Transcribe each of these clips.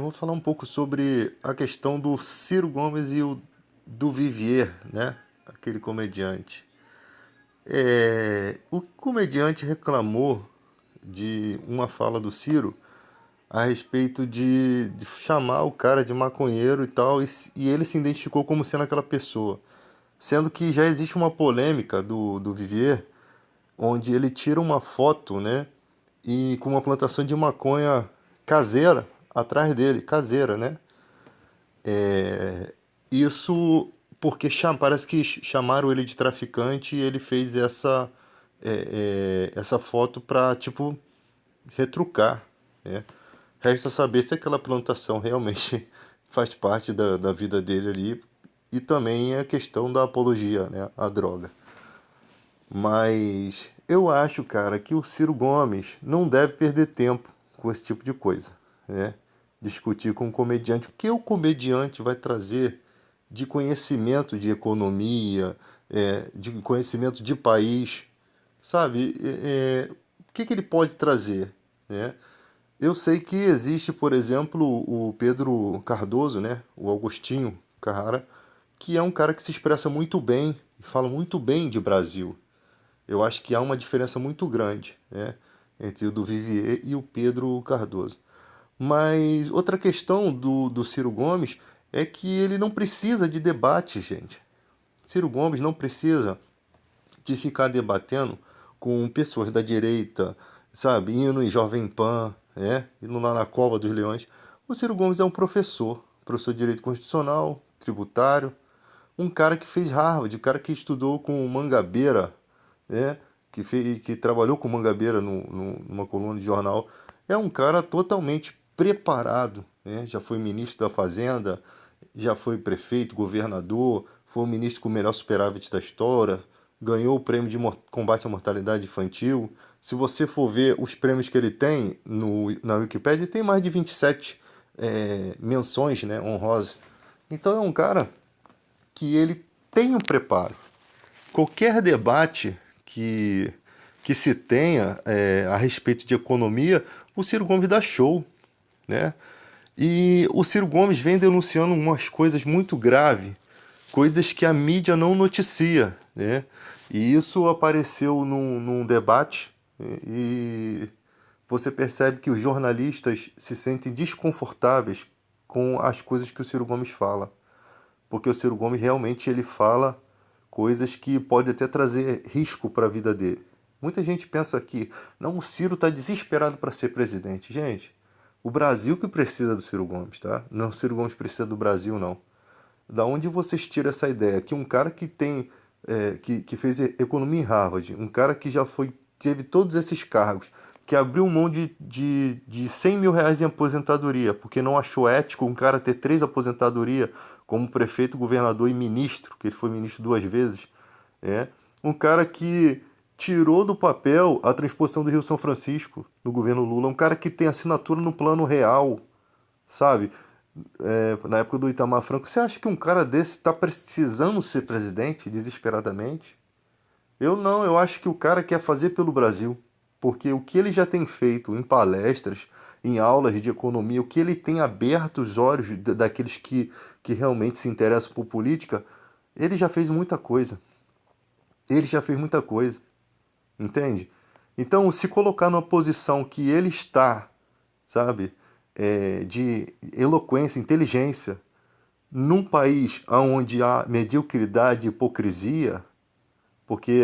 Vou falar um pouco sobre a questão do Ciro Gomes e o do Vivier, né? Aquele comediante. O comediante reclamou de uma fala do Ciro a respeito de chamar o cara de maconheiro e tal, e ele se identificou como sendo aquela pessoa. Sendo que já existe uma polêmica do Vivier, onde ele tira uma foto, né? E com uma plantação de maconha caseira atrás dele, caseira, né? Isso porque parece que chamaram ele de traficante e ele fez essa foto para, tipo, retrucar, né? Resta saber se aquela plantação realmente faz parte da vida dele ali e também a questão da apologia, né, à droga. Mas eu acho, cara, que o Ciro Gomes não deve perder tempo com esse tipo de coisa, né? Discutir com um comediante. O que o comediante vai trazer de conhecimento de economia, de conhecimento de país, sabe? O que ele pode trazer, né? Eu sei que existe, por exemplo, o Pedro Cardoso, né? O Agostinho Carrara, que é um cara que se expressa muito bem, e fala muito bem de Brasil. Eu acho que há uma diferença muito grande, né, entre o do Vivier e o Pedro Cardoso. Mas outra questão do Ciro Gomes é que ele não precisa de debate, gente. Ciro Gomes não precisa de ficar debatendo com pessoas da direita, sabe, indo em Jovem Pan, né, indo lá na Cova dos Leões. O Ciro Gomes é um professor, professor de Direito Constitucional, tributário, um cara que fez Harvard, um cara que estudou com o Mangabeira, né? Que trabalhou com Mangabeira numa coluna de jornal. É um cara totalmente preparado, né? Já foi ministro da Fazenda, já foi prefeito, governador, foi o ministro com o melhor superávit da história, ganhou o prêmio de combate à mortalidade infantil. Se você for ver os prêmios que ele tem na Wikipédia, ele tem mais de 27 menções, né, honrosas. Então é um cara que ele tem um preparo. Qualquer debate que se tenha a respeito de economia, o Ciro Gomes dá show, né? E o Ciro Gomes vem denunciando umas coisas muito graves, coisas que a mídia não noticia, né? E isso apareceu num debate e você percebe que os jornalistas se sentem desconfortáveis com as coisas que o Ciro Gomes fala, porque o Ciro Gomes realmente ele fala coisas que podem até trazer risco para a vida dele. Muita gente pensa que não, o Ciro está desesperado para ser presidente. Gente, o Brasil que precisa do Ciro Gomes, tá? Não, o Ciro Gomes precisa do Brasil, não. Da onde vocês tiram essa ideia? Que um cara que tem que fez economia em Harvard, um cara que já teve todos esses cargos, que abriu mão de 100 mil reais em aposentadoria, porque não achou ético um cara ter três aposentadorias, como prefeito, governador e ministro, que ele foi ministro duas vezes. É. Um cara que tirou do papel a transposição do Rio São Francisco no governo Lula, um cara que tem assinatura no Plano Real, sabe? Na época do Itamar Franco. Você acha que um cara desse está precisando ser presidente desesperadamente? Eu não, eu acho que o cara quer fazer pelo Brasil, porque o que ele já tem feito em palestras, em aulas de economia, o que ele tem aberto os olhos daqueles que realmente se interessam por política, ele já fez muita coisa. Ele já fez muita coisa, entende? Então, se colocar numa posição que ele está, sabe, de eloquência, inteligência, num país onde há mediocridade e hipocrisia, porque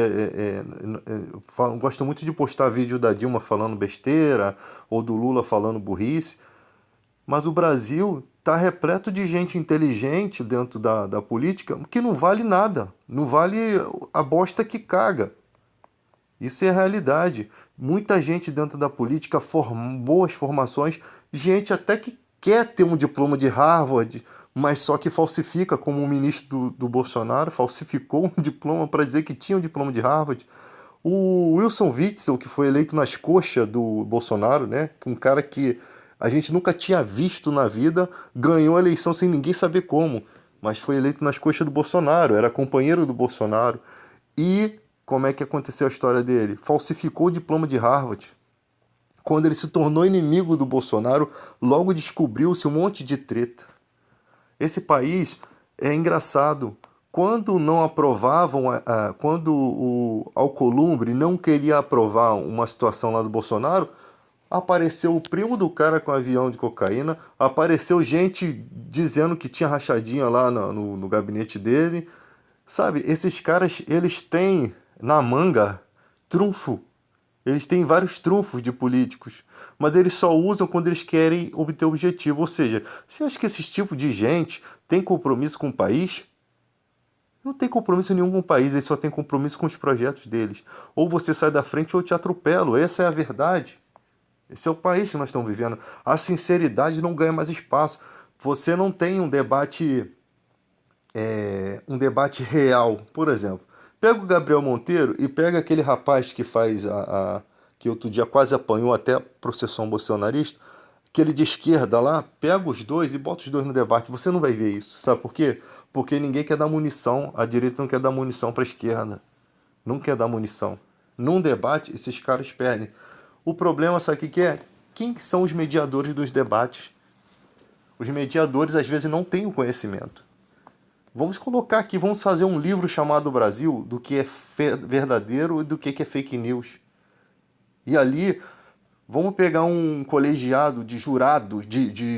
gosto muito de postar vídeo da Dilma falando besteira ou do Lula falando burrice, mas o Brasil está repleto de gente inteligente dentro da política que não vale nada, não vale a bosta que caga. Isso é a realidade. Muita gente dentro da política, boas formações, gente até que quer ter um diploma de Harvard, mas só que falsifica, como o ministro do Bolsonaro falsificou um diploma para dizer que tinha um diploma de Harvard. O Wilson Witzel, que foi eleito nas coxas do Bolsonaro, né? Um cara que a gente nunca tinha visto na vida, ganhou a eleição sem ninguém saber como, mas foi eleito nas coxas do Bolsonaro, era companheiro do Bolsonaro. E como é que aconteceu a história dele? Falsificou o diploma de Harvard. Quando ele se tornou inimigo do Bolsonaro, logo descobriu-se um monte de treta. Esse país é engraçado. Quando não aprovavam, quando o Alcolumbre não queria aprovar uma situação lá do Bolsonaro, apareceu o primo do cara com avião de cocaína, apareceu gente dizendo que tinha rachadinha lá no gabinete dele. Sabe, esses caras, eles têm na manga trunfo. Eles têm vários trunfos de políticos, mas eles só usam quando eles querem obter objetivo. Ou seja, você acha que esse tipo de gente tem compromisso com o país? Não tem compromisso nenhum com o país, eles só têm compromisso com os projetos deles. Ou você sai da frente ou eu te atropelo. Essa é a verdade. Esse é o país que nós estamos vivendo. A sinceridade não ganha mais espaço. Você não tem um debate real. Por exemplo, pega o Gabriel Monteiro e pega aquele rapaz que faz que outro dia quase apanhou até processou um bolsonarista, aquele de esquerda lá, pega os dois e bota os dois no debate. Você não vai ver isso. Sabe por quê? Porque ninguém quer dar munição. A direita não quer dar munição para a esquerda. Não quer dar munição. Num debate, esses caras perdem. O problema, sabe o que é? Quem que são os mediadores dos debates? Os mediadores, às vezes, não têm o conhecimento. Vamos colocar aqui, vamos fazer um livro chamado Brasil, do que é verdadeiro e do que é fake news. E ali, vamos pegar um colegiado de jurados,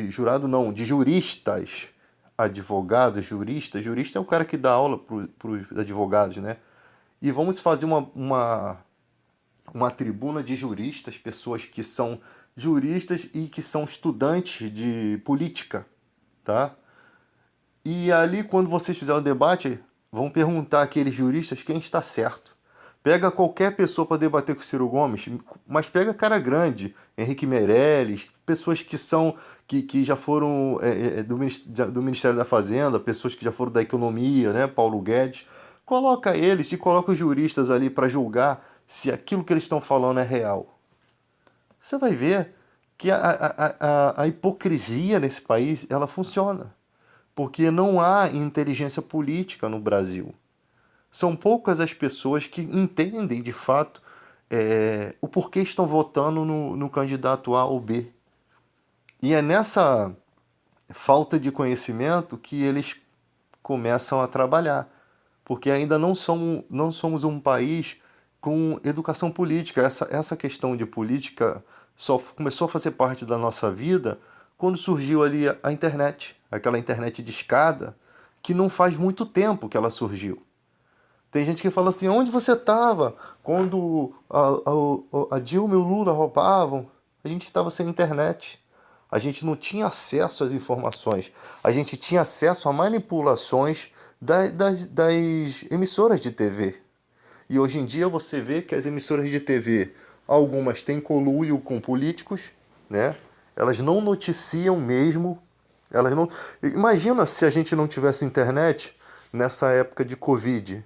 jurado não, de juristas, advogados, juristas. Jurista é o cara que dá aula para os advogados, né? E vamos fazer uma tribuna de juristas, pessoas que são juristas e que são estudantes de política, tá? E ali, quando vocês fizerem o debate, vão perguntar àqueles juristas quem está certo. Pega qualquer pessoa para debater com o Ciro Gomes, mas pega cara grande, Henrique Meirelles, pessoas que já foram do Ministério da Fazenda, pessoas que já foram da Economia, né, Paulo Guedes. Coloca eles e coloca os juristas ali para julgar se aquilo que eles estão falando é real. Você vai ver que a hipocrisia nesse país, ela funciona. Porque não há inteligência política no Brasil. São poucas as pessoas que entendem de fato o porquê estão votando no candidato A ou B. E é nessa falta de conhecimento que eles começam a trabalhar. Porque ainda não somos um país com educação política. Essa questão de política só começou a fazer parte da nossa vida quando surgiu ali a internet, aquela internet de escada, que não faz muito tempo que ela surgiu. Tem gente que fala assim, onde você estava quando a Dilma e o Lula roubavam? A gente estava sem internet. A gente não tinha acesso às informações. A gente tinha acesso a manipulações das emissoras de TV. E hoje em dia você vê que as emissoras de TV, algumas têm conluio com políticos, né? Elas não noticiam mesmo. Elas não. Imagina se a gente não tivesse internet nessa época de Covid.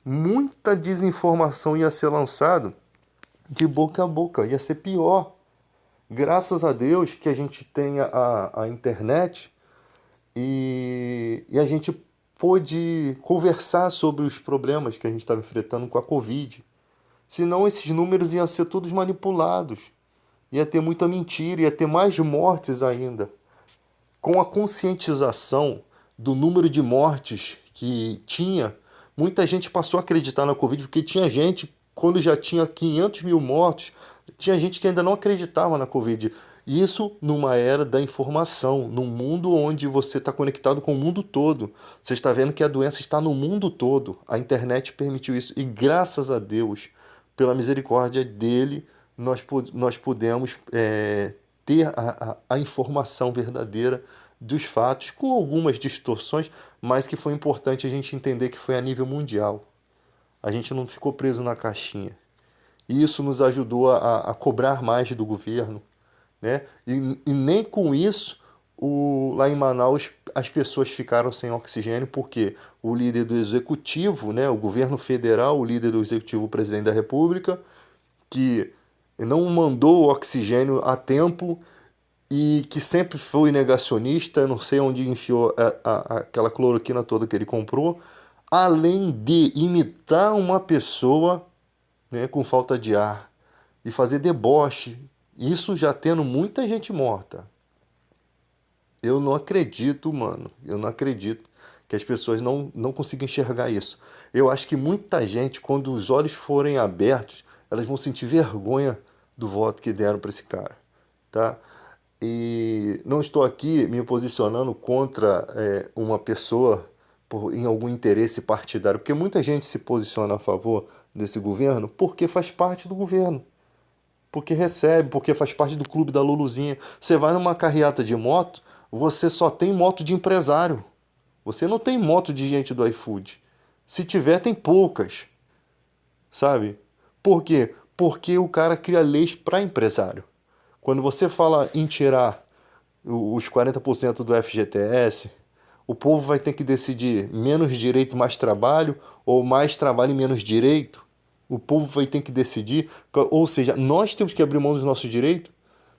Muita desinformação ia ser lançada de boca a boca, ia ser pior. Graças a Deus que a gente tem a internet e a gente pôde conversar sobre os problemas que a gente estava enfrentando com a Covid. Senão esses números iam ser todos manipulados. Ia ter muita mentira, ia ter mais mortes ainda. Com a conscientização do número de mortes que tinha, muita gente passou a acreditar na Covid, porque tinha gente, quando já tinha 500 mil mortos, tinha gente que ainda não acreditava na Covid. Isso numa era da informação, num mundo onde você está conectado com o mundo todo. Você está vendo que a doença está no mundo todo. A internet permitiu isso. E graças a Deus, pela misericórdia dele, nós pudemos ter a informação verdadeira dos fatos, com algumas distorções, mas que foi importante a gente entender que foi a nível mundial. A gente não ficou preso na caixinha. E isso nos ajudou a cobrar mais do governo, né? E nem com isso, lá em Manaus, as pessoas ficaram sem oxigênio, porque o líder do executivo, né, o governo federal, o líder do executivo, o presidente da República, que não mandou o oxigênio a tempo e que sempre foi negacionista, não sei onde enfiou aquela cloroquina toda que ele comprou, além de imitar uma pessoa, né, com falta de ar e fazer deboche Isso já tendo muita gente morta. Eu não acredito, mano. Eu não acredito que as pessoas não consigam enxergar isso. Eu acho que muita gente, quando os olhos forem abertos, elas vão sentir vergonha do voto que deram para esse cara, tá? E não estou aqui me posicionando contra uma pessoa em algum interesse partidário, porque muita gente se posiciona a favor desse governo porque faz parte do governo, porque recebe, porque faz parte do clube da Luluzinha. Você vai numa carreata de moto, você só tem moto de empresário. Você não tem moto de gente do iFood. Se tiver, tem poucas, sabe? Por quê? Porque o cara cria leis para empresário. Quando você fala em tirar os 40% do FGTS, o povo vai ter que decidir menos direito, mais trabalho, ou mais trabalho e menos direito. O povo vai ter que decidir, ou seja, nós temos que abrir mão dos nossos direitos.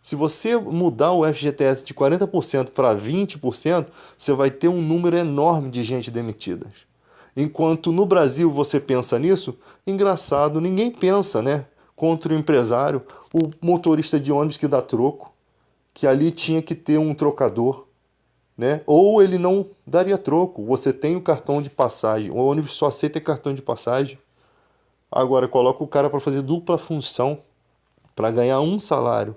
Se você mudar o FGTS de 40% para 20%, você vai ter um número enorme de gente demitida. Enquanto no Brasil você pensa nisso, engraçado, ninguém pensa, né? Contra o empresário, o motorista de ônibus que dá troco, que ali tinha que ter um trocador, né? Ou ele não daria troco. Você tem o cartão de passagem, o ônibus só aceita cartão de passagem. Agora coloca o cara para fazer dupla função, para ganhar um salário.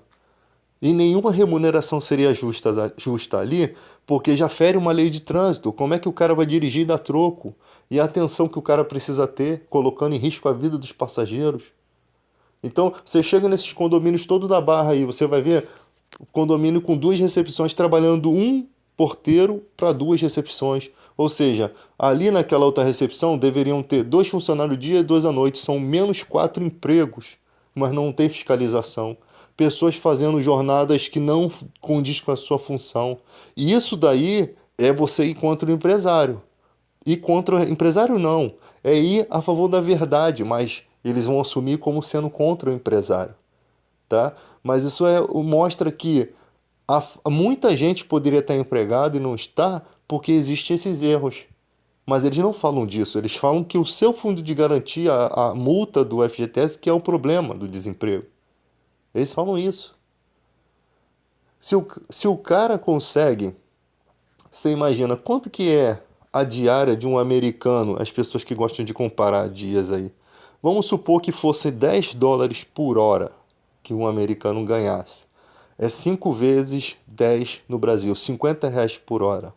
E nenhuma remuneração seria justa ali, porque já fere uma lei de trânsito. Como é que o cara vai dirigir e dar troco? E a atenção que o cara precisa ter, colocando em risco a vida dos passageiros. Então, você chega nesses condomínios todo da Barra aí, você vai ver condomínio com duas recepções trabalhando um porteiro para duas recepções. Ou seja, ali naquela outra recepção deveriam ter dois funcionários dia e dois à noite. São menos quatro empregos, mas não tem fiscalização. Pessoas fazendo jornadas que não condiz com a sua função. E isso daí é você ir contra o empresário. E contra o empresário não. É ir a favor da verdade, mas eles vão assumir como sendo contra o empresário, tá? Mas isso mostra que muita gente poderia estar empregada e não está porque existem esses erros. Mas eles não falam disso, eles falam que o seu fundo de garantia, a multa do FGTS, que é o problema do desemprego. Eles falam isso. Se o cara consegue, você imagina quanto que é a diária de um americano, as pessoas que gostam de comparar dias aí. Vamos supor que fosse US$ 10 por hora que um americano ganhasse. É 5 vezes 10 no Brasil, R$ 50 por hora. R$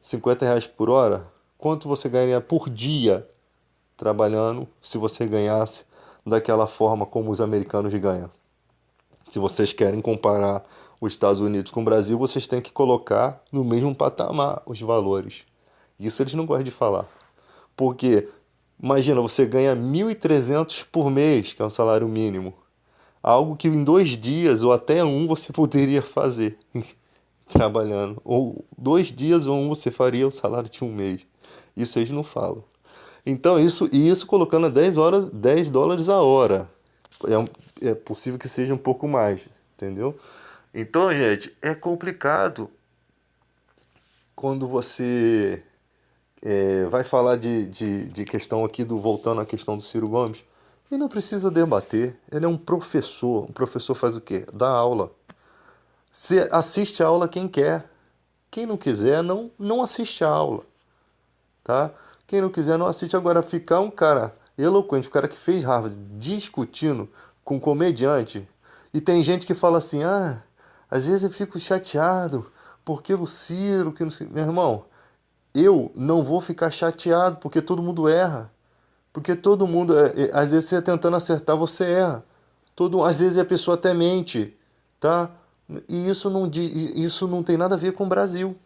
50 por hora? Quanto você ganharia por dia trabalhando se você ganhasse daquela forma como os americanos ganham? Se vocês querem comparar os Estados Unidos com o Brasil, vocês têm que colocar no mesmo patamar os valores. Isso eles não gostam de falar. Porque, imagina, você ganha 1.300 por mês, que é um salário mínimo. Algo que em 2 dias ou até um você poderia fazer trabalhando. Ou 2 dias ou um você faria o salário de um mês. Isso eles não falam. Então, isso colocando a 10 horas, US$ 10 a hora. É possível que seja um pouco mais, entendeu? Então, gente, é complicado quando você vai falar de questão aqui voltando à questão do Ciro Gomes. E não precisa debater. Ele é um professor. Um professor faz o quê? Dá aula. Você assiste a aula quem quer. Quem não quiser, não assiste a aula, tá? Quem não quiser, não assiste. Agora, ficar um cara eloquente, um cara que fez Harvard, discutindo com um comediante. E tem gente que fala assim, às vezes eu fico chateado, porque o Ciro, que não sei... Meu irmão, eu não vou ficar chateado, porque todo mundo erra. Porque todo mundo, às vezes você tentando acertar, você erra. Às vezes a pessoa até mente, tá? E isso não tem nada a ver com o Brasil.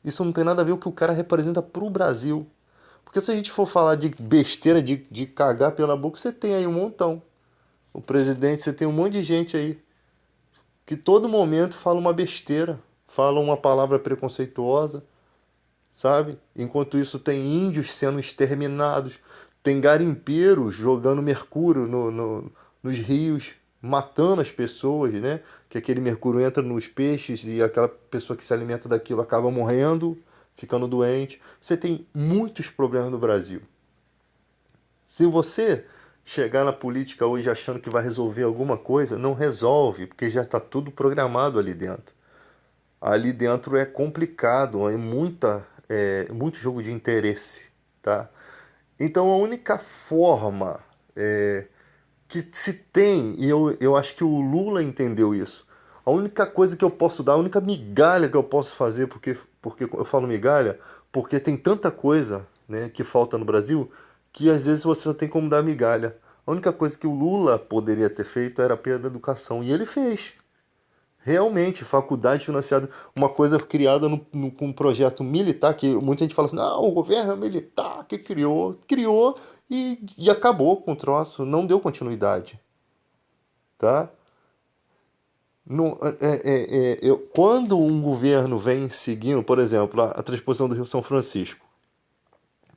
Isso não tem nada a ver com o que o cara representa pro Brasil. Porque se a gente for falar de besteira, de cagar pela boca, você tem aí um montão. O presidente, você tem um monte de gente aí que todo momento fala uma besteira, fala uma palavra preconceituosa, sabe? Enquanto isso tem índios sendo exterminados, tem garimpeiros jogando mercúrio nos rios, matando as pessoas, né? Que aquele mercúrio entra nos peixes e aquela pessoa que se alimenta daquilo acaba morrendo, ficando doente. Você tem muitos problemas no Brasil. Se você chegar na política hoje achando que vai resolver alguma coisa, não resolve, porque já está tudo programado ali dentro. Ali dentro é complicado, muito jogo de interesse, tá? Então a única forma que se tem, e eu acho que o Lula entendeu isso, a única coisa que eu posso dar, a única migalha que eu posso fazer, porque eu falo migalha, porque tem tanta coisa, né, que falta no Brasil, que às vezes você não tem como dar migalha. A única coisa que o Lula poderia ter feito era pela educação, e ele fez. Realmente, faculdade financiada, uma coisa criada com um projeto militar, que muita gente fala assim, não, o governo é militar que criou e acabou com o troço, não deu continuidade, tá? Não, quando um governo vem seguindo, por exemplo, a transposição do Rio São Francisco,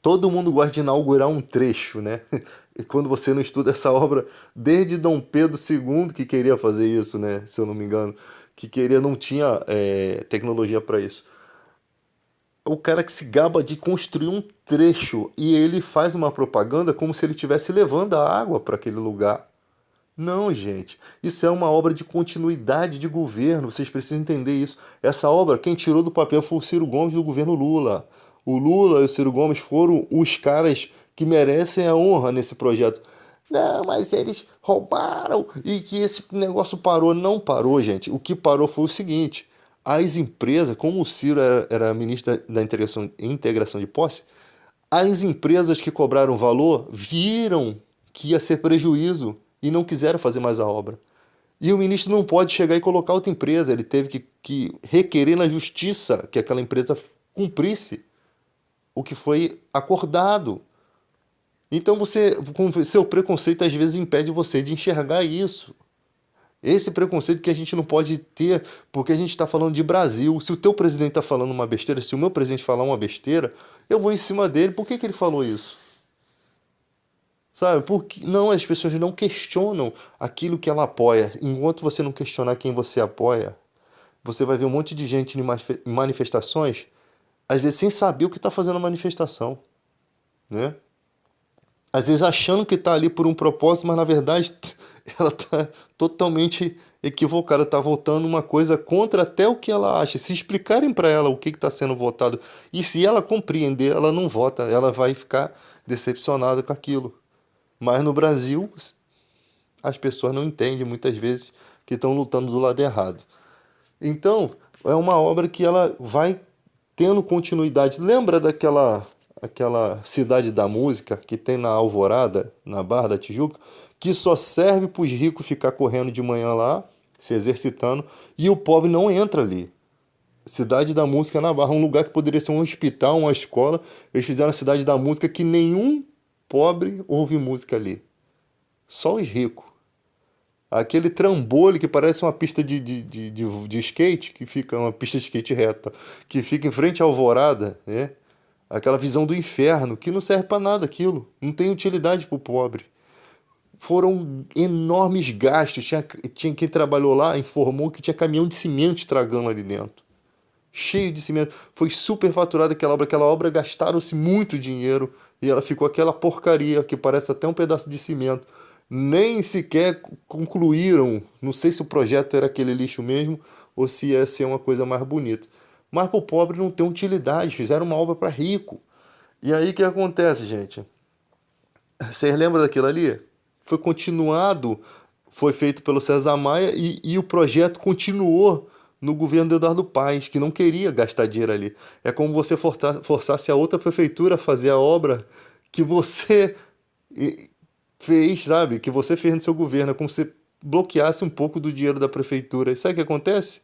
todo mundo gosta de inaugurar um trecho, né? E quando você não estuda essa obra, desde Dom Pedro II que queria fazer isso, né? Se eu não me engano, que queria, não tinha tecnologia para isso. O cara que se gaba de construir um trecho e ele faz uma propaganda como se ele estivesse levando a água para aquele lugar. Não, gente. Isso é uma obra de continuidade de governo. Vocês precisam entender isso. Essa obra, quem tirou do papel foi o Ciro Gomes do governo Lula. O Lula e o Ciro Gomes foram os caras que merecem a honra nesse projeto. Não, mas eles roubaram e que esse negócio parou. Não parou, gente. O que parou foi o seguinte: as empresas, como o Ciro era ministro da integração de posse, as empresas que cobraram valor viram que ia ser prejuízo e não quiseram fazer mais a obra. E o ministro não pode chegar e colocar outra empresa, ele teve que requerer na justiça que aquela empresa cumprisse o que foi acordado. Então você, com seu preconceito às vezes impede você de enxergar isso. Esse preconceito que a gente não pode ter, porque a gente está falando de Brasil. Se o teu presidente está falando uma besteira, se o meu presidente falar uma besteira, eu vou em cima dele. Por que ele falou isso? Sabe? Porque não, as pessoas não questionam aquilo que ela apoia. Enquanto você não questionar quem você apoia, você vai ver um monte de gente em manifestações, às vezes sem saber o que está fazendo a manifestação, né? Às vezes achando que está ali por um propósito, mas na verdade ela está totalmente equivocada, está votando uma coisa contra até o que ela acha. Se explicarem para ela o que está sendo votado e se ela compreender, ela não vota, ela vai ficar decepcionada com aquilo. Mas no Brasil, as pessoas não entendem muitas vezes que estão lutando do lado errado. Então, é uma obra que ela vai tendo continuidade. Lembra aquela cidade da música que tem na Alvorada, na Barra da Tijuca, que só serve para os ricos ficar correndo de manhã lá, se exercitando, e o pobre não entra ali. Cidade da Música na Barra, um lugar que poderia ser um hospital, uma escola. Eles fizeram a Cidade da Música que nenhum pobre ouve música ali. Só os ricos. Aquele trambolho que parece uma pista de skate, que fica uma pista de skate reta, que fica em frente à Alvorada, né? Aquela visão do inferno, que não serve para nada aquilo, não tem utilidade para o pobre. Foram enormes gastos, tinha quem trabalhou lá, informou que tinha caminhão de cimento estragando ali dentro. Cheio de cimento. Foi super faturada aquela obra gastaram-se muito dinheiro e ela ficou aquela porcaria que parece até um pedaço de cimento. Nem sequer concluíram. Não sei se o projeto era aquele lixo mesmo ou se ia ser uma coisa mais bonita. Mas para o pobre não tem utilidade, fizeram uma obra para rico. E aí o que acontece, gente? Vocês lembram daquilo ali? Foi continuado, foi feito pelo César Maia e o projeto continuou no governo do Eduardo Paes, que não queria gastar dinheiro ali. É como você forçasse a outra prefeitura a fazer a obra que você fez, sabe? Que você fez no seu governo. É como se bloqueasse um pouco do dinheiro da prefeitura. E sabe o que acontece?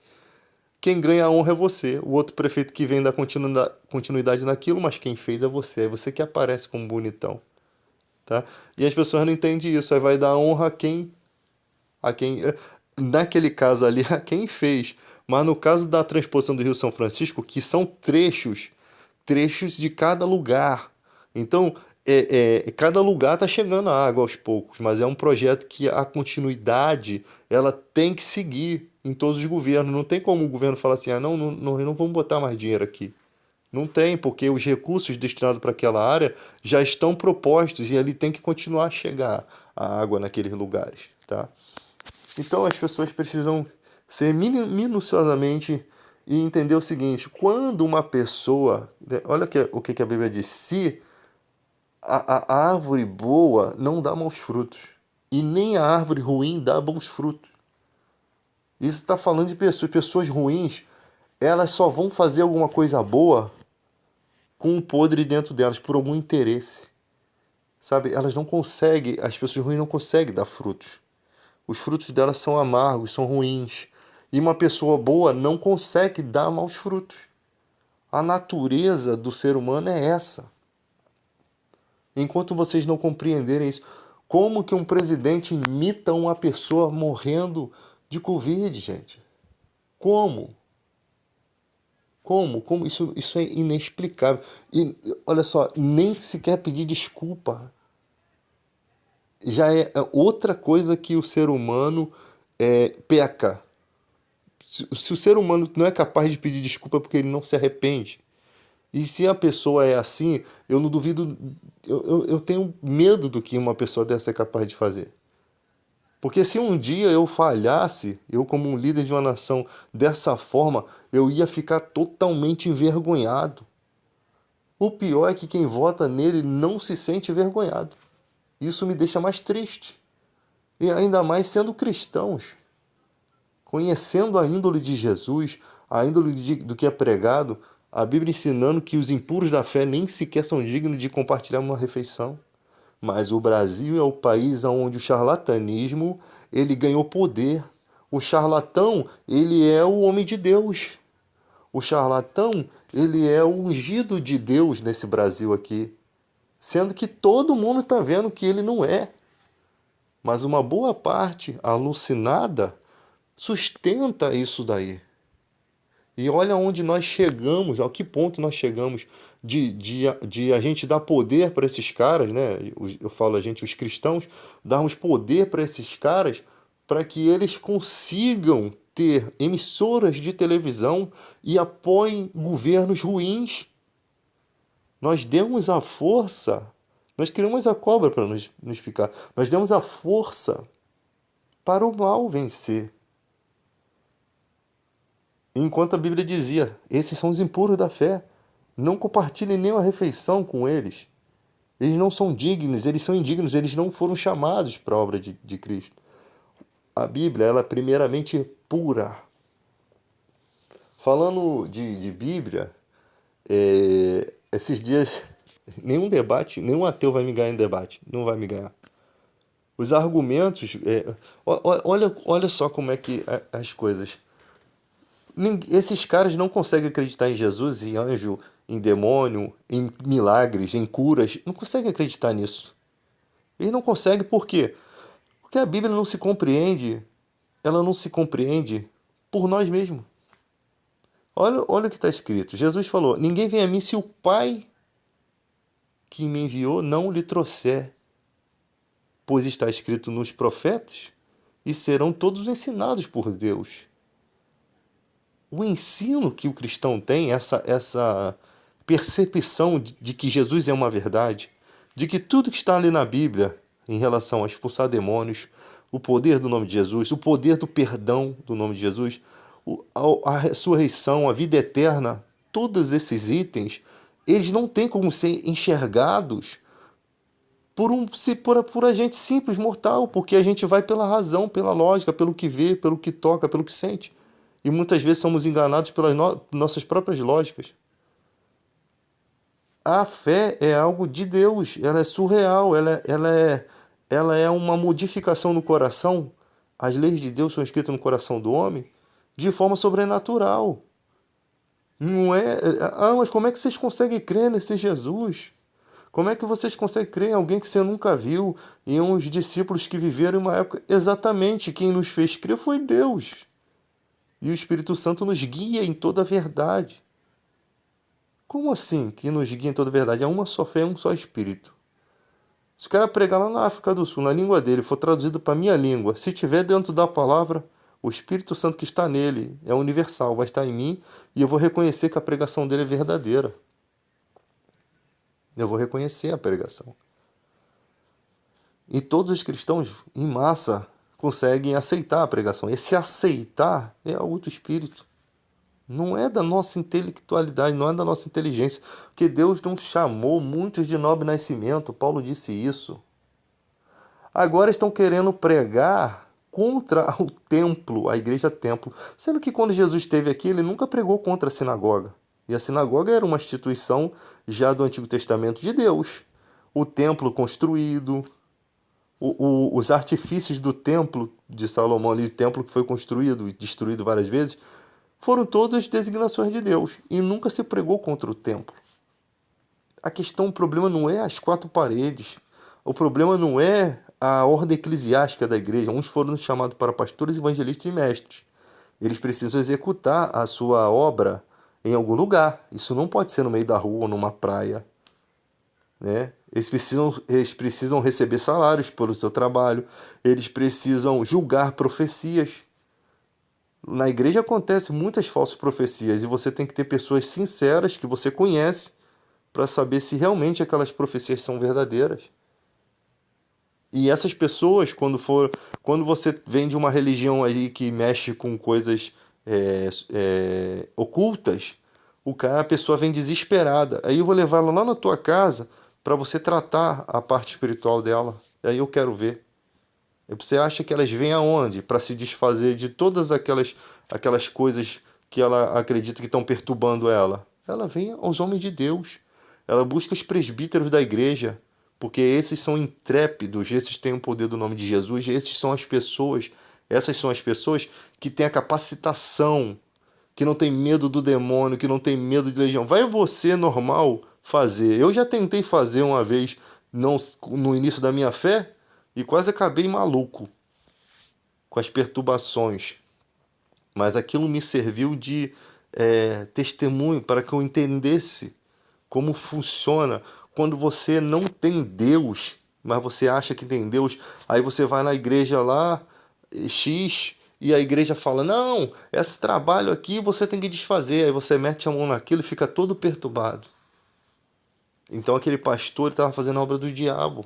Quem ganha a honra é você. O outro prefeito que vem dar continuidade naquilo, mas quem fez é você. É você que aparece como bonitão, tá? E as pessoas não entendem isso. Aí vai dar honra a quem, naquele caso ali, a quem fez. Mas no caso da transposição do Rio São Francisco, que são trechos de cada lugar. Então, cada lugar está chegando a água aos poucos, mas é um projeto que a continuidade ela tem que seguir em todos os governos. Não tem como o governo falar assim, não, não, não vamos botar mais dinheiro aqui. Não tem, porque os recursos destinados para aquela área já estão propostos e ele tem que continuar a chegar. a água naqueles lugares, tá? Então as pessoas precisam ser minuciosamente e entender o seguinte: quando uma pessoa, né, olha o que a Bíblia diz, se a árvore boa não dá maus frutos, e nem a árvore ruim dá bons frutos. Isso está falando de pessoas ruins, elas só vão fazer alguma coisa boa com um podre dentro delas, por algum interesse. Sabe? Elas não conseguem, as pessoas ruins não conseguem dar frutos. Os frutos delas são amargos, são ruins. E uma pessoa boa não consegue dar maus frutos. A natureza do ser humano é essa. Enquanto vocês não compreenderem isso, como que um presidente imita uma pessoa morrendo de Covid, gente? Como? Como? Isso é inexplicável. E olha só, nem sequer pedir desculpa. Já é outra coisa que o ser humano peca. Se o ser humano não é capaz de pedir desculpa porque ele não se arrepende, e se a pessoa é assim, eu não duvido, eu tenho medo do que uma pessoa dessa é capaz de fazer. Porque se um dia eu falhasse, eu como um líder de uma nação, dessa forma, eu ia ficar totalmente envergonhado. O pior é que quem vota nele não se sente envergonhado. Isso me deixa mais triste. E ainda mais sendo cristãos, conhecendo a índole de Jesus, a índole do que é pregado, a Bíblia ensinando que os impuros da fé nem sequer são dignos de compartilhar uma refeição. Mas o Brasil é o país onde o charlatanismo ele ganhou poder. O charlatão, ele é o homem de Deus. O charlatão, ele é o ungido de Deus nesse Brasil aqui. Sendo que todo mundo está vendo que ele não é. Mas uma boa parte alucinada sustenta isso daí. E olha onde nós chegamos, a que ponto nós chegamos de a gente dar poder para esses caras, né? Eu falo a gente, os cristãos, darmos poder para esses caras para que eles consigam ter emissoras de televisão e apoiem governos ruins. Nós demos a força, nós criamos a cobra para nos picar, nós demos a força para o mal vencer. Enquanto a Bíblia dizia, esses são os impuros da fé, não compartilhem nenhuma refeição com eles. Eles não são dignos, eles são indignos, eles não foram chamados para a obra de Cristo. A Bíblia, ela é primeiramente pura. Falando de Bíblia, esses dias, nenhum debate, nenhum ateu vai me ganhar em debate, não vai me ganhar. Os argumentos, olha só como é que as coisas. Esses caras não conseguem acreditar em Jesus, em anjo, em demônio, em milagres, em curas. Não conseguem acreditar nisso. Eles não conseguem por quê? Porque a Bíblia não se compreende. Ela não se compreende por nós mesmos. Olha o que está escrito. Jesus falou: ninguém vem a mim se o Pai que me enviou não lhe trouxer. Pois está escrito nos profetas e serão todos ensinados por Deus. O ensino que o cristão tem, essa percepção de que Jesus é uma verdade, de que tudo que está ali na Bíblia em relação a expulsar demônios, o poder do nome de Jesus, o poder do perdão do nome de Jesus, a ressurreição, a vida eterna, todos esses itens, eles não têm como ser enxergados por a gente simples, mortal, porque a gente vai pela razão, pela lógica, pelo que vê, pelo que toca, pelo que sente. E muitas vezes somos enganados pelas nossas próprias lógicas. A fé é algo de Deus, ela é surreal, ela é uma modificação no coração. As leis de Deus são escritas no coração do homem de forma sobrenatural. Não é. Ah, mas como é que vocês conseguem crer nesse Jesus? Como é que vocês conseguem crer em alguém que você nunca viu, em uns discípulos que viveram em uma época? Exatamente, quem nos fez crer foi Deus. E o Espírito Santo nos guia em toda a verdade. Como assim que nos guia em toda a verdade? É uma só fé, um só Espírito. Se o cara pregar lá na África do Sul, na língua dele, for traduzido para a minha língua, se tiver dentro da palavra, o Espírito Santo que está nele é universal, vai estar em mim e eu vou reconhecer que a pregação dele é verdadeira. Eu vou reconhecer a pregação. E todos os cristãos, em massa, conseguem aceitar a pregação. Esse aceitar é algo do Espírito. Não é da nossa intelectualidade, não é da nossa inteligência. Porque Deus não chamou muitos de nobre nascimento. Paulo disse isso. Agora estão querendo pregar contra o templo, a igreja templo. Sendo que quando Jesus esteve aqui, ele nunca pregou contra a sinagoga. E a sinagoga era uma instituição já do Antigo Testamento de Deus. O templo construído, os artifícios do templo de Salomão, ali, o templo que foi construído e destruído várias vezes, foram todas designações de Deus. E nunca se pregou contra o templo. A questão, o problema não é as quatro paredes. O problema não é a ordem eclesiástica da igreja. Uns foram chamados para pastores, evangelistas e mestres. Eles precisam executar a sua obra em algum lugar. Isso não pode ser no meio da rua ou numa praia, né? Eles precisam receber salários pelo seu trabalho. Eles precisam julgar profecias. Na igreja acontecem muitas falsas profecias e você tem que ter pessoas sinceras que você conhece para saber se realmente aquelas profecias são verdadeiras. E essas pessoas, quando você vem de uma religião aí que mexe com coisas ocultas, a pessoa vem desesperada. Aí eu vou levá-la lá na tua casa para você tratar a parte espiritual dela. Aí eu quero ver. E você acha que elas vêm aonde? Para se desfazer de todas aquelas coisas que ela acredita que estão perturbando ela. Ela vem aos homens de Deus. Ela busca os presbíteros da igreja, porque esses são intrépidos, esses têm o poder do nome de Jesus, essas são as pessoas que têm a capacitação, que não tem medo do demônio, que não tem medo de legião. Vai você, normal, fazer. Eu já tentei fazer uma vez, não, no início da minha fé, e quase acabei maluco com as perturbações. Mas aquilo me serviu de testemunho para que eu entendesse como funciona quando você não tem Deus, mas você acha que tem Deus. Aí você vai na igreja lá, X, e a igreja fala: não, esse trabalho aqui você tem que desfazer. Aí você mete a mão naquilo e fica todo perturbado. Então aquele pastor estava fazendo a obra do diabo.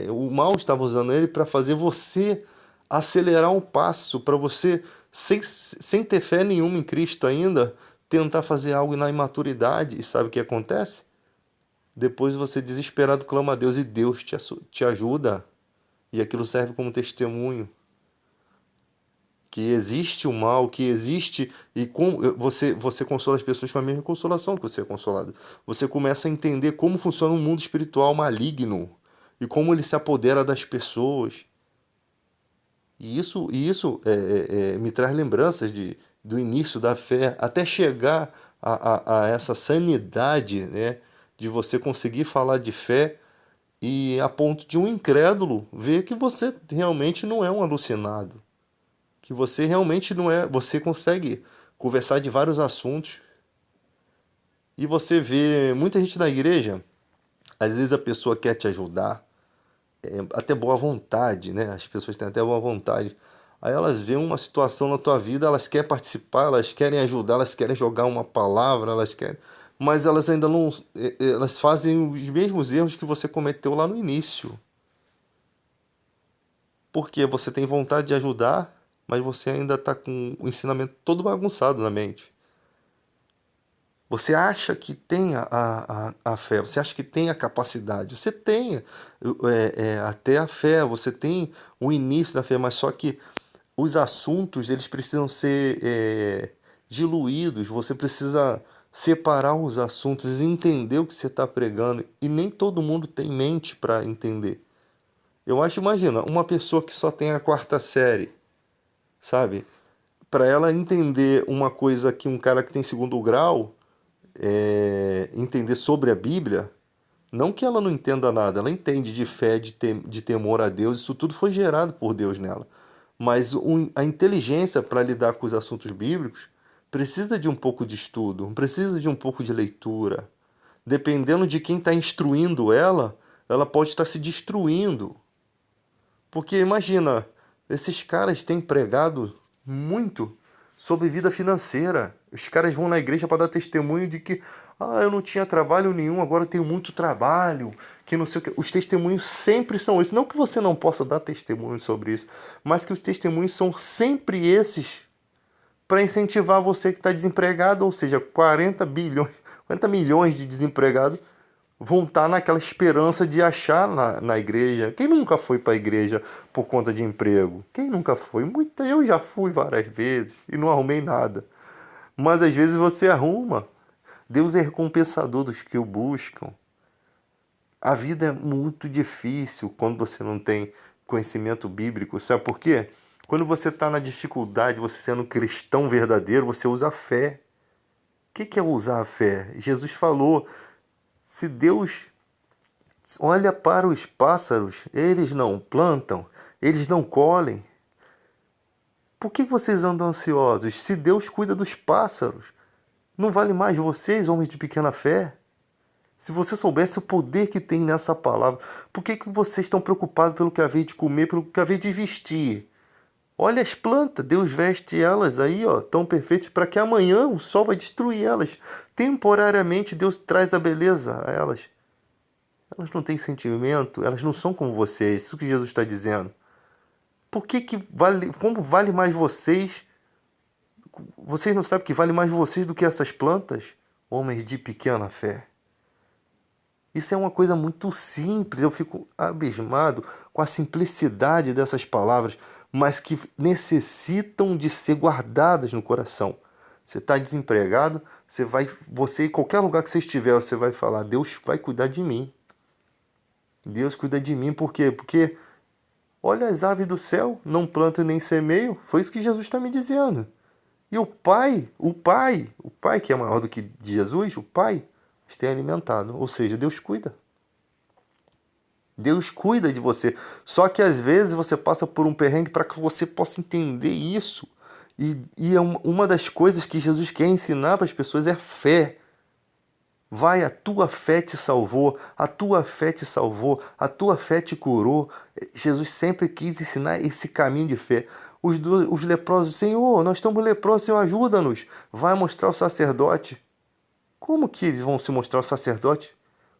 O mal estava usando ele para fazer você acelerar um passo, para você, sem ter fé nenhuma em Cristo ainda, tentar fazer algo na imaturidade. E sabe o que acontece? Depois você, desesperado, clama a Deus e Deus te ajuda. E aquilo serve como testemunho. Que existe o mal, que existe, e você consola as pessoas com a mesma consolação que você é consolado. Você começa a entender como funciona um mundo espiritual maligno e como ele se apodera das pessoas. E isso me traz lembranças do início da fé, até chegar a essa sanidade, né, de você conseguir falar de fé e a ponto de um incrédulo ver que você realmente não é um alucinado, que você realmente não é, você consegue conversar de vários assuntos. E você vê muita gente na igreja, às vezes a pessoa quer te ajudar, até boa vontade, né? As pessoas têm até boa vontade. Aí elas veem uma situação na tua vida, elas querem participar, elas querem ajudar, elas querem jogar uma palavra, elas querem, mas elas ainda não, elas fazem os mesmos erros que você cometeu lá no início. Porque você tem vontade de ajudar, mas você ainda está com o ensinamento todo bagunçado na mente. Você acha que tem a fé, você acha que tem a capacidade, você tem até a fé, você tem o início da fé, mas só que os assuntos eles precisam ser diluídos, você precisa separar os assuntos e entender o que você está pregando, e nem todo mundo tem mente para entender. Eu acho, imagina, uma pessoa que só tem a quarta série, sabe? Para ela entender uma coisa que um cara que tem segundo grau entender sobre a Bíblia, não que ela não entenda nada, ela entende de fé, de temor a Deus, isso tudo foi gerado por Deus nela. Mas a inteligência para lidar com os assuntos bíblicos precisa de um pouco de estudo, precisa de um pouco de leitura. Dependendo de quem está instruindo ela, ela pode estar se destruindo. Porque imagina, esses caras têm pregado muito, sobre vida financeira. Os caras vão na igreja para dar testemunho de que eu não tinha trabalho nenhum, agora eu tenho muito trabalho, que não sei o que. Os testemunhos sempre são esses. Não que você não possa dar testemunho sobre isso, mas que os testemunhos são sempre esses para incentivar você que está desempregado, ou seja, 40 milhões de desempregados vão estar naquela esperança de achar na igreja. Quem nunca foi para a igreja por conta de emprego? Quem nunca foi? Eu já fui várias vezes e não arrumei nada. Mas às vezes você arruma. Deus é recompensador dos que o buscam. A vida é muito difícil quando você não tem conhecimento bíblico. Sabe por quê? Quando você está na dificuldade, você sendo um cristão verdadeiro, você usa a fé. O que é usar a fé? Jesus falou, se Deus olha para os pássaros, eles não plantam, eles não colhem. Por que vocês andam ansiosos? Se Deus cuida dos pássaros, não vale mais vocês, homens de pequena fé? Se você soubesse o poder que tem nessa palavra, por que vocês estão preocupados pelo que havia de comer, pelo que havia de vestir? Olha as plantas, Deus veste elas aí, ó, tão perfeitas, para que amanhã o sol vai destruir elas. Temporariamente Deus traz a beleza a elas. Elas não têm sentimento, elas não são como vocês, isso que Jesus está dizendo. Por que vale, como vale mais vocês? Vocês não sabem que vale mais vocês do que essas plantas? Homens de pequena fé. Isso é uma coisa muito simples, eu fico abismado com a simplicidade dessas palavras, mas que necessitam de ser guardadas no coração. Você está desempregado, você em qualquer lugar que você estiver, você vai falar, Deus vai cuidar de mim. Deus cuida de mim, por quê? Porque olha as aves do céu, não plantam nem semeiam, foi isso que Jesus está me dizendo. E o Pai que é maior do que Jesus, o Pai, os tem alimentado, ou seja, Deus cuida. Deus cuida de você. Só que às vezes você passa por um perrengue para que você possa entender isso. E uma das coisas que Jesus quer ensinar para as pessoas é fé. Vai, a tua fé te salvou, a tua fé te salvou, a tua fé te curou. Jesus sempre quis ensinar esse caminho de fé. Os leprosos, Senhor, nós estamos leprosos, Senhor, ajuda-nos. Vai mostrar o sacerdote. Como que eles vão se mostrar o sacerdote?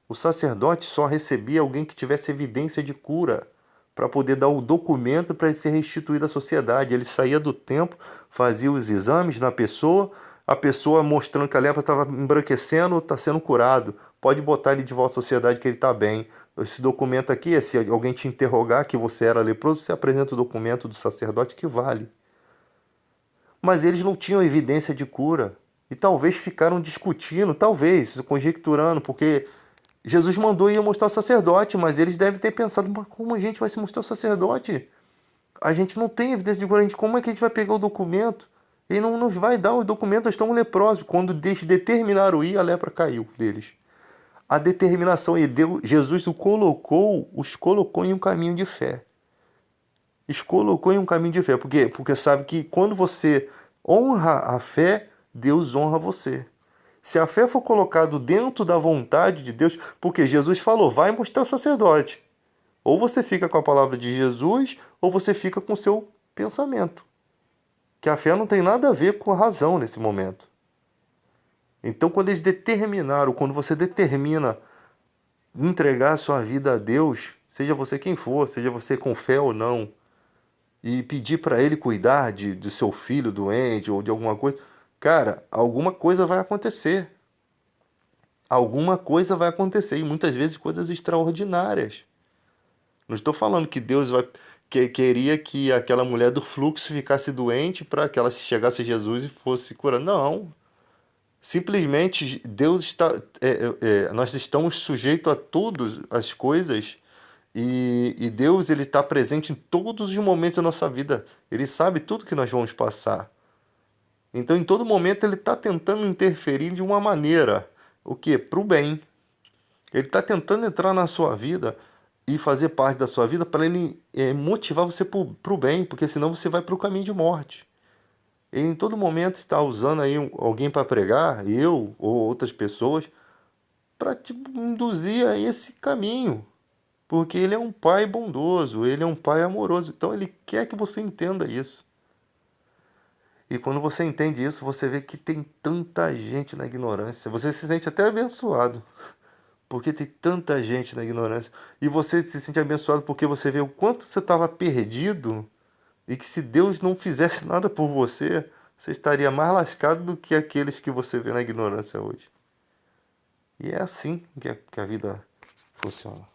O sacerdote só recebia alguém que tivesse evidência de cura, para poder dar o documento para ele ser restituído à sociedade. Ele saía do templo, fazia os exames na pessoa, a pessoa mostrando que a lepra estava embranquecendo, está sendo curado. Pode botar ele de volta à sociedade que ele está bem. Esse documento aqui, se alguém te interrogar que você era leproso, você apresenta o documento do sacerdote que vale. Mas eles não tinham evidência de cura. E talvez ficaram discutindo, talvez, conjecturando, porque Jesus mandou ir mostrar o sacerdote, mas eles devem ter pensado, mas como a gente vai se mostrar o sacerdote? A gente não tem evidência de cura, como é que a gente vai pegar o documento? Ele não nos vai dar o documento, nós estamos leprosos. Quando eles determinaram ir, a lepra caiu deles. A determinação, Jesus os colocou em um caminho de fé. Os colocou em um caminho de fé. Por quê? Porque sabe que quando você honra a fé, Deus honra você. Se a fé for colocada dentro da vontade de Deus, porque Jesus falou, vai mostrar o sacerdote. Ou você fica com a palavra de Jesus, ou você fica com o seu pensamento. Que a fé não tem nada a ver com a razão nesse momento. Então, quando você determina entregar a sua vida a Deus, seja você quem for, seja você com fé ou não, e pedir para Ele cuidar do seu filho doente ou de alguma coisa, cara, alguma coisa vai acontecer. Alguma coisa vai acontecer, e muitas vezes coisas extraordinárias. Não estou falando que Deus queria que aquela mulher do fluxo ficasse doente para que ela chegasse a Jesus e fosse curada. Não. Simplesmente Deus nós estamos sujeitos a todas as coisas e Deus ele está presente em todos os momentos da nossa vida. Ele sabe tudo que nós vamos passar. Então, em todo momento, ele está tentando interferir de uma maneira. O quê? Para o bem. Ele está tentando entrar na sua vida e fazer parte da sua vida para ele motivar você para o bem, porque senão você vai para o caminho de morte. Ele em todo momento está usando aí alguém para pregar, eu ou outras pessoas, para te induzir a esse caminho. Porque ele é um pai bondoso, ele é um pai amoroso. Então ele quer que você entenda isso. E quando você entende isso, você vê que tem tanta gente na ignorância. Você se sente até abençoado, porque tem tanta gente na ignorância. E você se sente abençoado porque você vê o quanto você estava perdido e que se Deus não fizesse nada por você, você estaria mais lascado do que aqueles que você vê na ignorância hoje. E é assim que a vida funciona.